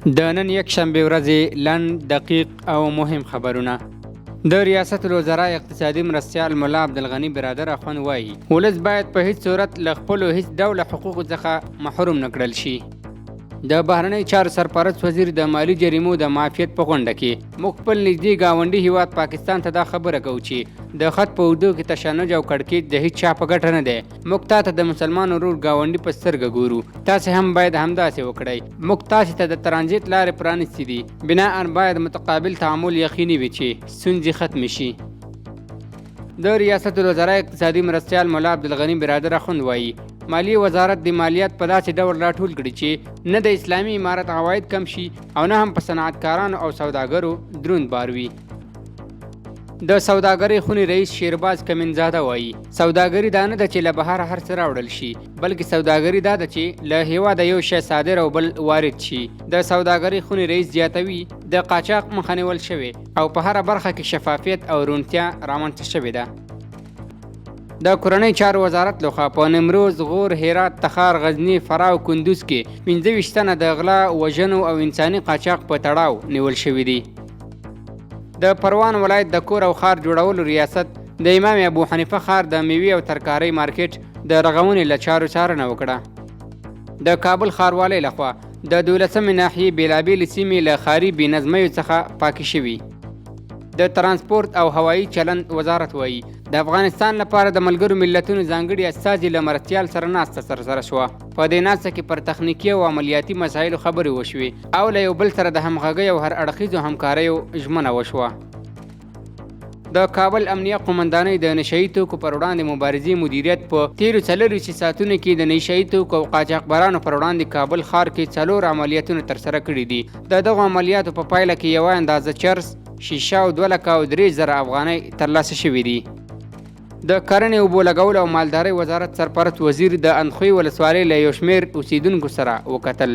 د نن یکشنبه ورځې لنډ دقیق او مهم خبرونه. د ریاست الوزرا اقتصادي مرستیال ملا عبدالغني برادر اخوند وایي ولس باید په هیڅ صورت له خپلو هیڅ ډوله حقوقو څخه محروم نه کړل شي. د بهرنۍ چارو سرپرست وزیر د مالی جریمو د معافیت په غونډه کې موږ خپل نږدې ګاونډي هیواد پاکستان ته دا خبره کوو چې د خط په اوږدو کې تشنج او کړکېچ د هیڅ چا په ګټه نه دی. موږ تاسو د مسلمان ورور ګاونډي په سترګه ګورو، تاسې هم باید همداسې وکړئ. موږ تاسو ته د ترانزیت لارې پرانیستې دي، بناءً باید متقابل تعامل یقیني وي چې ستونزې ختمې شي. د ریاست الوزرا اقتصادي مرستیال ملا عبدالغني برادر اخوند وایي مالی وزارت د مالیات په داسې ډول راټول کړي چې نه د اسلامي امارت عواید کم شي او نه هم په صنعتکارانو او سوداګرو دروند بار وي. د سوداګرۍ خونې رئیس شیرباز کمینزاده وایي سوداګري دا نه ده چې له بهر هر څه راوړل شي، بلکې سوداګري دا ده چې له هیواده یو شی صادر او بل وارد شي. د سوداګرۍ خونې رئیس زیاتوي د قاچاق مخه نیول شوې او په هره برخه کې شفافیت او روڼتیا رامنځته شوې ده. د کورنۍ چارو وزارت لخوا په نیمروز، غور، هرات، تخار، غزنی، فراه او کندوز کې 25 تنه د غلا، وژنو او انساني قاچاق په تړاو نیول شوي دي. د پروان ولایت د کور او خار جوړولو ریاست د امام ابو حنیفه خار د میوې او ترکارۍ مارکیټ د رغونې له چارو څارنه وکړه. د کابل ښاروالۍ لخوا د 12مې ناحیې بېلابېلې سیمې له ښاري بې نظمیو څخه پاکې شوي. د ترانسپورت او هوایي چلند وزارت وایي د افغانستان لپاره د ملګرو ملتونو ځانګړي استازي له مرستیال سره ناسته سرسره شوه. په دې ناسته کې پر تخنیکي او عملیاتي مسایلو خبرې وشوې او له یو بل سره د همغږۍ او هر اړخیزو همکاریو ژمنه وشوه. د کابل امنیه قومندانۍ د نشهیي توکو پر وړاندې مبارزې مدیریت په تیرو 24 ساعتونو کې د نشهیي توکو او قاچاقبرانو پر وړاندې کابل ښار کې 4 عملیاتونه ترسره کړي دي. د دغو عملیاتو په پایله کې یوه اندازه چرس، شیشه او 2,03,000 افغانۍ ترلاسه شوي دي. د کرنې، اوبو لګولو او مالدارۍ وزارت سرپرست وزیر د اندخوی ولسوالۍ له یو شمېر اوسیدونکو سره وکتل.